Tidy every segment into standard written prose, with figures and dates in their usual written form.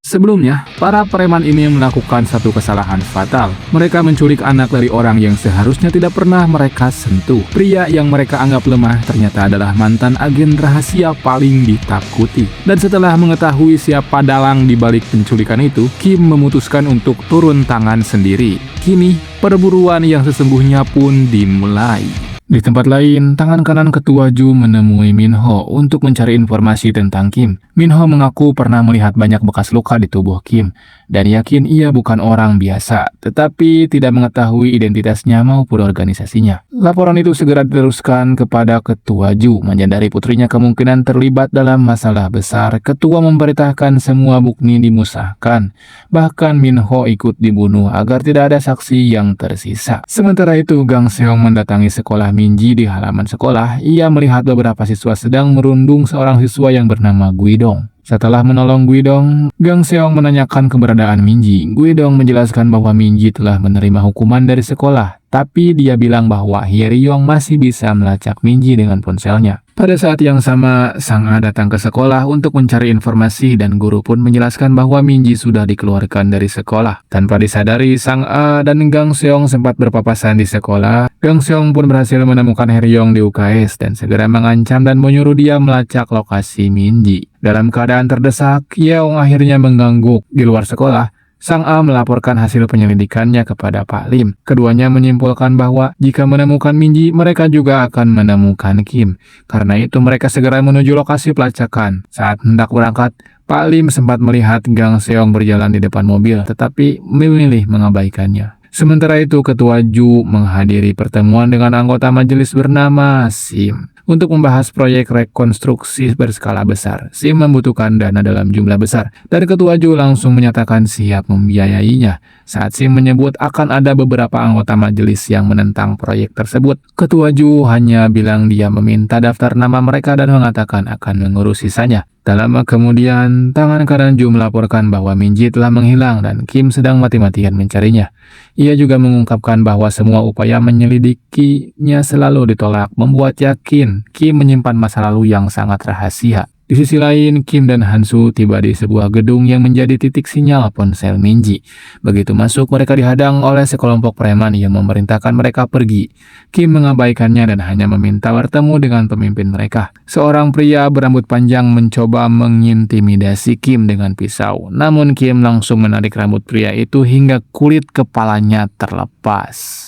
Sebelumnya, para preman ini melakukan satu kesalahan fatal. Mereka menculik anak dari orang yang seharusnya tidak pernah mereka sentuh. Pria yang mereka anggap lemah ternyata adalah mantan agen rahasia paling ditakuti. Dan setelah mengetahui siapa dalang di balik penculikan itu, Kim memutuskan untuk turun tangan sendiri. Kini, perburuan yang sesungguhnya pun dimulai. Di tempat lain, tangan kanan ketua Ju menemui Minho untuk mencari informasi tentang Kim. Minho mengaku pernah melihat banyak bekas luka di tubuh Kim dan yakin ia bukan orang biasa, tetapi tidak mengetahui identitasnya maupun organisasinya. Laporan itu segera diteruskan kepada ketua Ju. Menyadari putrinya kemungkinan terlibat dalam masalah besar, ketua memerintahkan semua bukti dimusnahkan. Bahkan Minho ikut dibunuh agar tidak ada saksi yang tersisa. Sementara itu, Gang Seong mendatangi sekolah Minji di halaman sekolah. Ia melihat beberapa siswa sedang merundung seorang siswa yang bernama Guidong. Setelah menolong Guidong, Gang Seong menanyakan keberadaan Minji. Guidong menjelaskan bahwa Minji telah menerima hukuman dari sekolah, tapi dia bilang bahwa Hyeryong masih bisa melacak Minji dengan ponselnya. Pada saat yang sama, Sang A datang ke sekolah untuk mencari informasi dan guru pun menjelaskan bahwa Minji sudah dikeluarkan dari sekolah. Tanpa disadari, Sang A dan Gang Seong sempat berpapasan di sekolah. Gang Seong pun berhasil menemukan Hyeryong di UKS dan segera mengancam dan menyuruh dia melacak lokasi Minji. Dalam keadaan terdesak, Yeong akhirnya mengganggu di luar sekolah. Sang A melaporkan hasil penyelidikannya kepada Pak Lim. Keduanya menyimpulkan bahwa jika menemukan Minji, mereka juga akan menemukan Kim. Karena itu mereka segera menuju lokasi pelacakan. Saat hendak berangkat, Pak Lim sempat melihat Gang Seong berjalan di depan mobil, tetapi memilih mengabaikannya. Sementara itu, Ketua Ju menghadiri pertemuan dengan anggota majelis bernama Sim untuk membahas proyek rekonstruksi berskala besar. Sim membutuhkan dana dalam jumlah besar, dan Ketua Ju langsung menyatakan siap membiayainya. Saat Sim menyebut akan ada beberapa anggota majelis yang menentang proyek tersebut, Ketua Ju hanya bilang dia meminta daftar nama mereka dan mengatakan akan mengurus sisanya. Tak lama kemudian, tangan kanan Ju melaporkan bahwa Minji telah menghilang dan Kim sedang mati-matian mencarinya. Ia juga mengungkapkan bahwa semua upaya menyelidikinya selalu ditolak, membuat yakin Kim menyimpan masa lalu yang sangat rahasia. Di sisi lain, Kim dan Hansu tiba di sebuah gedung yang menjadi titik sinyal ponsel Minji. Begitu masuk, mereka dihadang oleh sekelompok preman yang memerintahkan mereka pergi. Kim mengabaikannya dan hanya meminta bertemu dengan pemimpin mereka. Seorang pria berambut panjang mencoba mengintimidasi Kim dengan pisau. Namun Kim langsung menarik rambut pria itu hingga kulit kepalanya terlepas.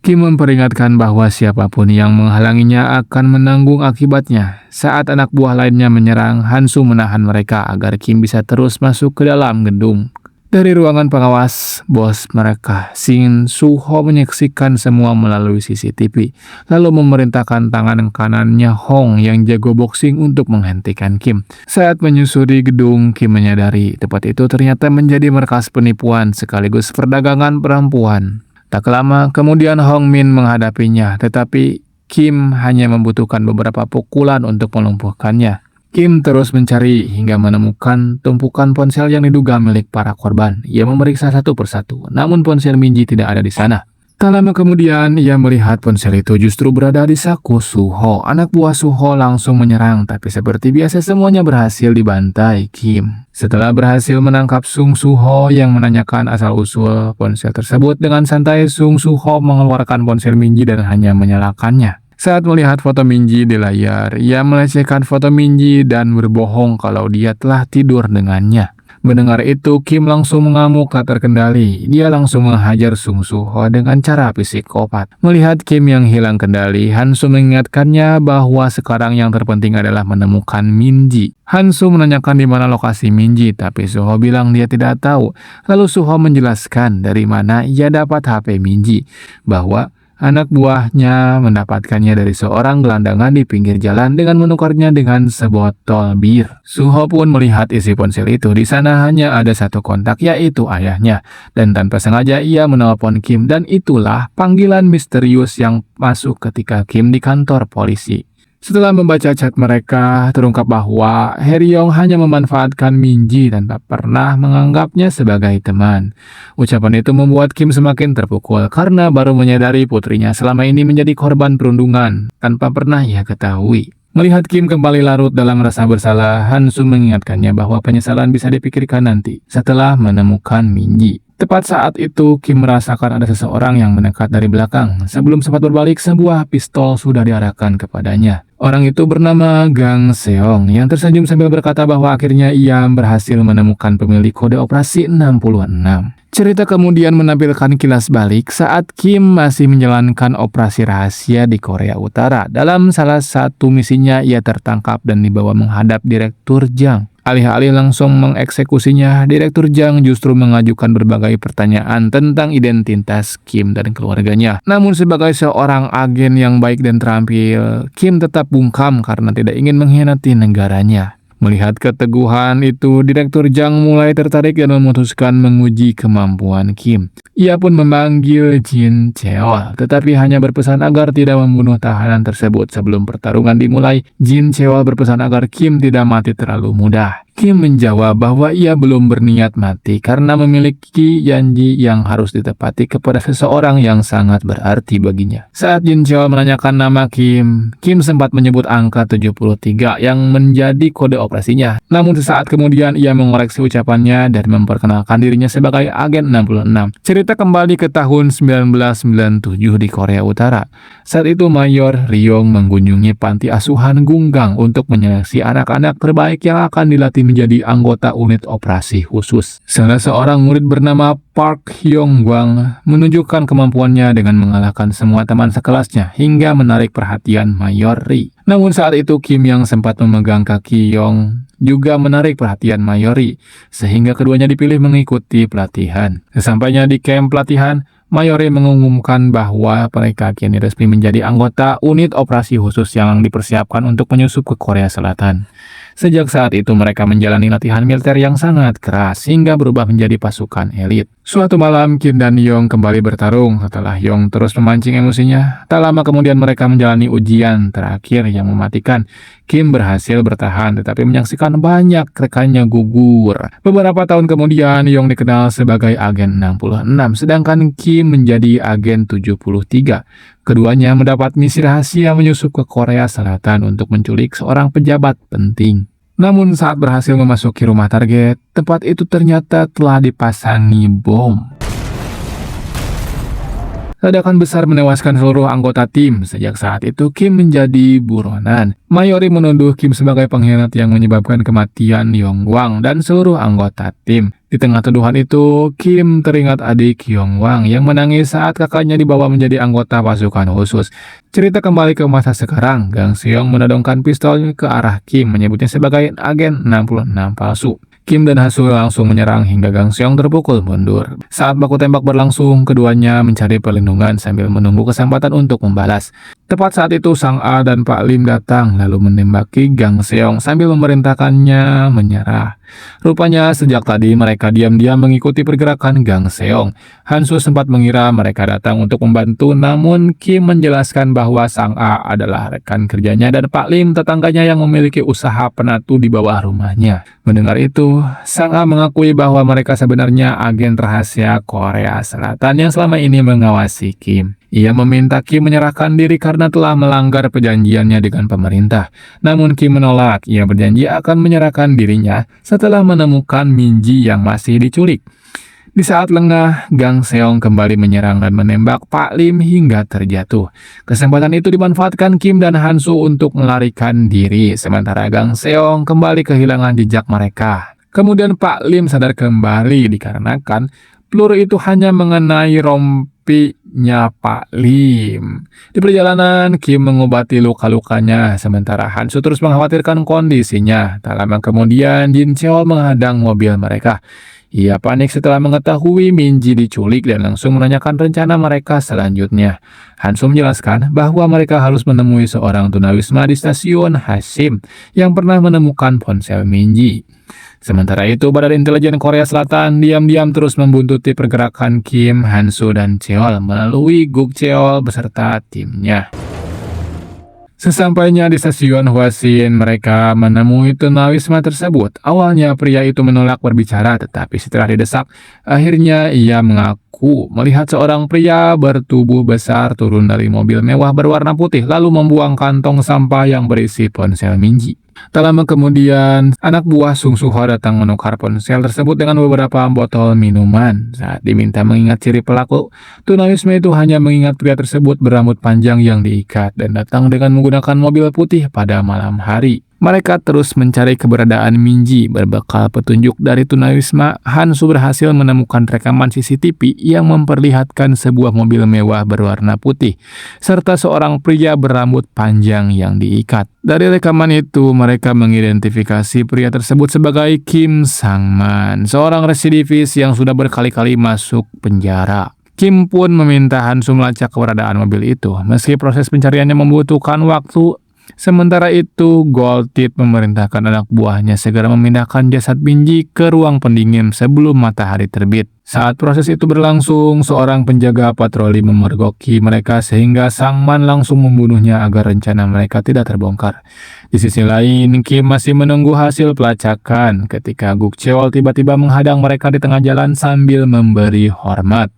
Kim memperingatkan bahwa siapapun yang menghalanginya akan menanggung akibatnya. Saat anak buah lainnya menyerang, Hansu menahan mereka agar Kim bisa terus masuk ke dalam gedung. Dari ruangan pengawas, bos mereka, Shin Suho, menyaksikan semua melalui CCTV, lalu memerintahkan tangan kanannya Hong yang jago boxing untuk menghentikan Kim. Saat menyusuri gedung, Kim menyadari tempat itu ternyata menjadi markas penipuan sekaligus perdagangan perempuan. Tak lama kemudian Hong Min menghadapinya, tetapi Kim hanya membutuhkan beberapa pukulan untuk melumpuhkannya. Kim terus mencari hingga menemukan tumpukan ponsel yang diduga milik para korban. Ia memeriksa satu persatu, namun ponsel Minji tidak ada di sana. Tak lama kemudian, ia melihat ponsel itu justru berada di saku Suho. Anak buah Suho langsung menyerang, tapi seperti biasa semuanya berhasil dibantai Kim. Setelah berhasil menangkap Sung Suho yang menanyakan asal-usul ponsel tersebut, dengan santai Sung Suho mengeluarkan ponsel Minji dan hanya menyalakannya. Saat melihat foto Minji di layar, ia melecehkan foto Minji dan berbohong kalau dia telah tidur dengannya. Mendengar itu, Kim langsung mengamuk tak terkendali. Dia langsung menghajar Sung Suho dengan cara psikopat. Melihat Kim yang hilang kendali, Hansu mengingatkannya bahwa sekarang yang terpenting adalah menemukan Minji. Hansu menanyakan di mana lokasi Minji, tapi Suho bilang dia tidak tahu. Lalu Suho menjelaskan dari mana ia dapat HP Minji, bahwa anak buahnya mendapatkannya dari seorang gelandangan di pinggir jalan dengan menukarnya dengan sebotol bir. Suho pun melihat isi ponsel itu. Di sana hanya ada satu kontak, yaitu ayahnya. Dan tanpa sengaja ia menelpon Kim, dan itulah panggilan misterius yang masuk ketika Kim di kantor polisi. Setelah membaca chat mereka, terungkap bahwa Hyeryong hanya memanfaatkan Minji tanpa pernah menganggapnya sebagai teman. Ucapan itu membuat Kim semakin terpukul karena baru menyadari putrinya selama ini menjadi korban perundungan tanpa pernah ia ketahui. Melihat Kim kembali larut dalam rasa bersalah, Han Soo mengingatkannya bahwa penyesalan bisa dipikirkan nanti setelah menemukan Minji. Tepat saat itu, Kim merasakan ada seseorang yang mendekat dari belakang. Sebelum sempat berbalik, sebuah pistol sudah diarahkan kepadanya. Orang itu bernama Gang Seong yang tersenyum sambil berkata bahwa akhirnya ia berhasil menemukan pemilik kode operasi 66. Cerita kemudian menampilkan kilas balik saat Kim masih menjalankan operasi rahasia di Korea Utara. Dalam salah satu misinya, ia tertangkap dan dibawa menghadap Direktur Jang. Alih-alih langsung mengeksekusinya, Direktur Jang justru mengajukan berbagai pertanyaan tentang identitas Kim dan keluarganya. Namun sebagai seorang agen yang baik dan terampil, Kim tetap bungkam karena tidak ingin mengkhianati negaranya. Melihat keteguhan itu, Direktur Jang mulai tertarik dan memutuskan menguji kemampuan Kim. Ia pun memanggil Jin Cheol, tetapi hanya berpesan agar tidak membunuh tahanan tersebut sebelum pertarungan dimulai. Jin Cheol berpesan agar Kim tidak mati terlalu mudah. Kim menjawab bahwa ia belum berniat mati karena memiliki janji yang harus ditepati kepada seseorang yang sangat berarti baginya. Saat Jin Cheol menanyakan nama Kim, Kim sempat menyebut angka 73 yang menjadi kode operasinya. Namun sesaat kemudian ia mengoreksi ucapannya dan memperkenalkan dirinya sebagai agen 66. Cerita kembali ke tahun 1997 di Korea Utara. Saat itu Mayor Ryong mengunjungi panti asuhan Gunggang untuk menyeleksi anak-anak terbaik yang akan dilatih menjadi anggota unit operasi khusus. Salah seorang murid bernama Park Hyung Gwang menunjukkan kemampuannya dengan mengalahkan semua teman sekelasnya hingga menarik perhatian Mayor Ri. Namun saat itu Kim yang sempat memegang kaki Yong juga menarik perhatian Mayor Ri, sehingga keduanya dipilih mengikuti pelatihan. Sesampainya di camp pelatihan, Mayor Ri mengumumkan bahwa mereka kini resmi menjadi anggota unit operasi khusus yang dipersiapkan untuk menyusup ke Korea Selatan. Sejak saat itu mereka menjalani latihan militer yang sangat keras hingga berubah menjadi pasukan elit. Suatu malam Kim dan Yong kembali bertarung setelah Yong terus memancing emosinya. Tak lama kemudian mereka menjalani ujian terakhir yang mematikan. Kim berhasil bertahan tetapi menyaksikan banyak rekannya gugur. Beberapa tahun kemudian Yong dikenal sebagai agen 66 sedangkan Kim menjadi agen 73. Keduanya mendapat misi rahasia menyusup ke Korea Selatan untuk menculik seorang pejabat penting. Namun saat berhasil memasuki rumah target, tempat itu ternyata telah dipasangi bom. Ledakan besar menewaskan seluruh anggota tim. Sejak saat itu, Kim menjadi buronan. Mayor Ri menuduh Kim sebagai pengkhianat yang menyebabkan kematian Yong Wang dan seluruh anggota tim. Di tengah tuduhan itu, Kim teringat adik Yong Wang yang menangis saat kakaknya dibawa menjadi anggota pasukan khusus. Cerita kembali ke masa sekarang, Gang Seong menodongkan pistol ke arah Kim, menyebutnya sebagai agen 66 palsu. Kim dan Hasul langsung menyerang hingga Gang Seong terpukul mundur. Saat baku tembak berlangsung, keduanya mencari perlindungan sambil menunggu kesempatan untuk membalas. Tepat saat itu Sang A dan Pak Lim datang lalu menembaki Gang Seong sambil memerintahkannya menyerah. Rupanya sejak tadi mereka diam-diam mengikuti pergerakan Gang Seong. Hansu sempat mengira mereka datang untuk membantu, namun Kim menjelaskan bahwa Sang A adalah rekan kerjanya dan Pak Lim tetangganya yang memiliki usaha penatu di bawah rumahnya. Mendengar itu, Sang A mengakui bahwa mereka sebenarnya agen rahasia Korea Selatan yang selama ini mengawasi Kim. Ia meminta Kim menyerahkan diri karena telah melanggar perjanjiannya dengan pemerintah. Namun Kim menolak, ia berjanji akan menyerahkan dirinya setelah menemukan Minji yang masih diculik. Di saat lengah, Gang Seong kembali menyerang dan menembak Pak Lim hingga terjatuh. Kesempatan itu dimanfaatkan Kim dan Hansu untuk melarikan diri, sementara Gang Seong kembali kehilangan jejak mereka. Kemudian Pak Lim sadar kembali dikarenakan peluru itu hanya mengenai rompinya Pak Lim. Di perjalanan, Kim mengobati luka-lukanya, sementara Hansu terus mengkhawatirkan kondisinya. Tak lama kemudian, Jin Cheol menghadang mobil mereka. Ia panik setelah mengetahui Minji diculik dan langsung menanyakan rencana mereka selanjutnya. Hansu menjelaskan bahwa mereka harus menemui seorang tunawisma di stasiun Hasim yang pernah menemukan ponsel Minji. Sementara itu, Badan Intelijen Korea Selatan diam-diam terus membuntuti pergerakan Kim, Hansu, dan Cheol melalui Guk Cheol beserta timnya. Sesampainya di stasiun Huaxin, mereka menemui tunawisma tersebut. Awalnya pria itu menolak berbicara, tetapi setelah didesak, akhirnya ia mengaku melihat seorang pria bertubuh besar turun dari mobil mewah berwarna putih, lalu membuang kantong sampah yang berisi ponsel Minji. Tak lama kemudian, anak buah Sung Suho datang menukar ponsel tersebut dengan beberapa botol minuman. Saat diminta mengingat ciri pelaku, tunawisma itu hanya mengingat pria tersebut berambut panjang yang diikat dan datang dengan menggunakan mobil putih pada malam hari. Mereka terus mencari keberadaan Minji. Berbekal petunjuk dari tunawisma, Hansu berhasil menemukan rekaman CCTV yang memperlihatkan sebuah mobil mewah berwarna putih, serta seorang pria berambut panjang yang diikat. Dari rekaman itu, mereka mengidentifikasi pria tersebut sebagai Kim Sang-man, seorang residivis yang sudah berkali-kali masuk penjara. Kim pun meminta Hansu melacak keberadaan mobil itu, meski proses pencariannya membutuhkan waktu. Sementara itu, Gold Teeth memerintahkan anak buahnya segera memindahkan jasad Minji ke ruang pendingin sebelum matahari terbit. Saat proses itu berlangsung, seorang penjaga patroli memergoki mereka sehingga Sang-man langsung membunuhnya agar rencana mereka tidak terbongkar. Di sisi lain, Kim masih menunggu hasil pelacakan ketika Guk Cheol tiba-tiba menghadang mereka di tengah jalan sambil memberi hormat.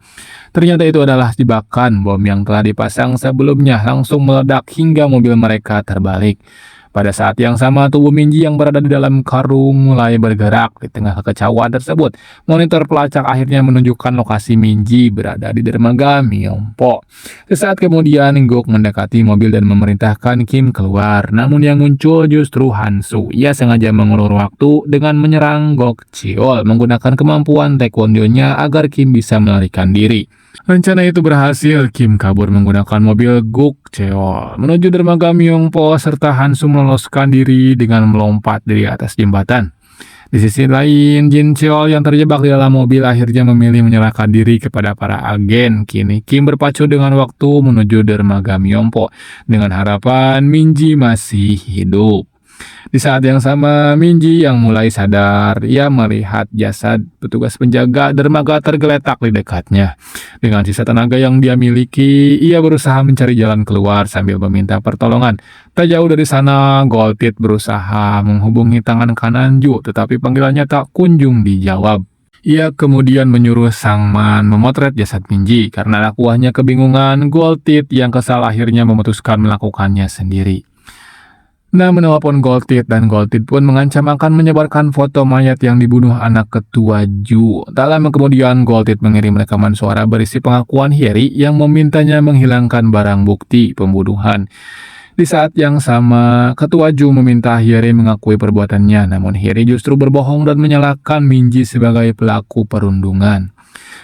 Ternyata itu adalah jebakan bom yang telah dipasang sebelumnya langsung meledak hingga mobil mereka terbalik. Pada saat yang sama, tubuh Minji yang berada di dalam karung mulai bergerak. Di tengah kekacauan tersebut, monitor pelacak akhirnya menunjukkan lokasi Minji berada di dermaga Myeongpo. Sesaat kemudian, Guk mendekati mobil dan memerintahkan Kim keluar. Namun yang muncul justru Hansu. Ia sengaja mengulur waktu dengan menyerang Gok Cheol menggunakan kemampuan taekwondo-nya agar Kim bisa melarikan diri. Rencana itu berhasil. Kim kabur menggunakan mobil Guk Cheol menuju dermaga Myeongpo serta Hansu meloloskan diri dengan melompat dari atas jembatan. Di sisi lain, Jin Cheol yang terjebak di dalam mobil akhirnya memilih menyerahkan diri kepada para agen. Kini Kim berpacu dengan waktu menuju dermaga Myeongpo dengan harapan Minji masih hidup. Di saat yang sama, Minji yang mulai sadar, ia melihat jasad petugas penjaga dermaga tergeletak di dekatnya. Dengan sisa tenaga yang dia miliki, ia berusaha mencari jalan keluar sambil meminta pertolongan. Tak jauh dari sana, Gold Teeth berusaha menghubungi tangan kanan Ju, tetapi panggilannya tak kunjung dijawab. Ia kemudian menyuruh Sang-man memotret jasad Minji. Karena anak buahnya kebingungan, Gold Teeth yang kesal akhirnya memutuskan melakukannya sendiri. Nah, menelpon Gold Teeth dan Gold Teeth pun mengancam akan menyebarkan foto mayat yang dibunuh anak ketua Ju. Tak lama kemudian, Gold Teeth mengirim rekaman suara berisi pengakuan Hyeri yang memintanya menghilangkan barang bukti pembunuhan. Di saat yang sama, ketua Ju meminta Hyeri mengakui perbuatannya, namun Hyeri justru berbohong dan menyalahkan Minji sebagai pelaku perundungan.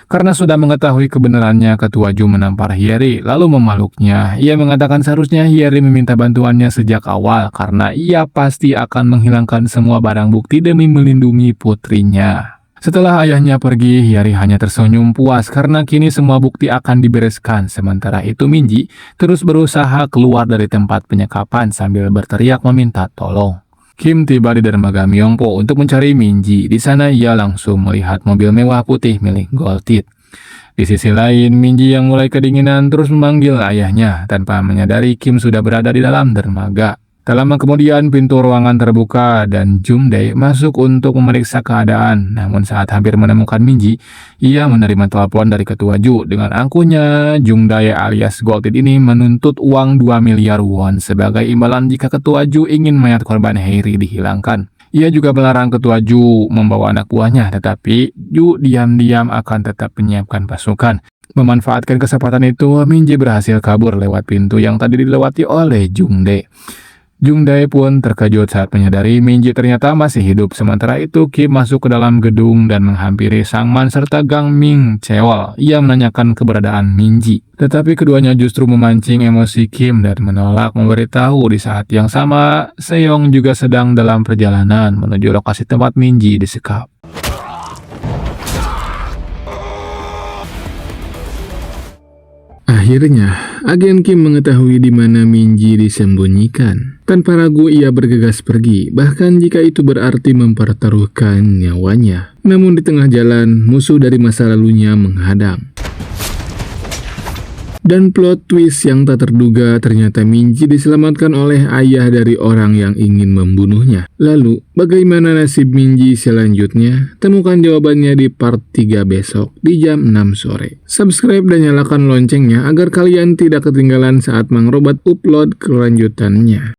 Karena sudah mengetahui kebenarannya, ketua Ju menampar Hyeri lalu memeluknya. Ia mengatakan seharusnya Hyeri meminta bantuannya sejak awal karena ia pasti akan menghilangkan semua barang bukti demi melindungi putrinya. Setelah ayahnya pergi, Hyeri hanya tersenyum puas karena kini semua bukti akan dibereskan. Sementara itu Minji terus berusaha keluar dari tempat penyekapan sambil berteriak meminta tolong. Kim tiba di dermaga Myeongpo untuk mencari Minji. Di sana ia langsung melihat mobil mewah putih milik Gold Teeth. Di sisi lain, Minji yang mulai kedinginan terus memanggil ayahnya tanpa menyadari Kim sudah berada di dalam dermaga. Tak lama kemudian pintu ruangan terbuka dan Jung-dae masuk untuk memeriksa keadaan. Namun saat hampir menemukan Minji, ia menerima telepon dari ketua Ju. Dengan angkuhnya, Jung-dae alias Gold Teeth ini menuntut uang 2 miliar won sebagai imbalan jika ketua Ju ingin mayat korban Hyeri dihilangkan. Ia juga melarang ketua Ju membawa anak buahnya, tetapi Ju diam-diam akan tetap menyiapkan pasukan. Memanfaatkan kesempatan itu, Minji berhasil kabur lewat pintu yang tadi dilewati oleh Jung-dae. Jung-dae pun terkejut saat menyadari Minji ternyata masih hidup. Sementara itu, Kim masuk ke dalam gedung dan menghampiri Sang-man serta Gang Ming Cheol. Ia menanyakan keberadaan Minji. Tetapi keduanya justru memancing emosi Kim dan menolak memberitahu. Di saat yang sama, Seong juga sedang dalam perjalanan menuju lokasi tempat Minji disekap. Akhirnya, agen Kim mengetahui di mana Minji disembunyikan. Tanpa ragu ia bergegas pergi, bahkan jika itu berarti mempertaruhkan nyawanya. Namun di tengah jalan, musuh dari masa lalunya menghadang. Dan plot twist yang tak terduga, ternyata Minji diselamatkan oleh ayah dari orang yang ingin membunuhnya. Lalu, bagaimana nasib Minji selanjutnya? Temukan jawabannya di part 3 besok di jam 6 sore. Subscribe dan nyalakan loncengnya agar kalian tidak ketinggalan saat Mang Robot upload kelanjutannya.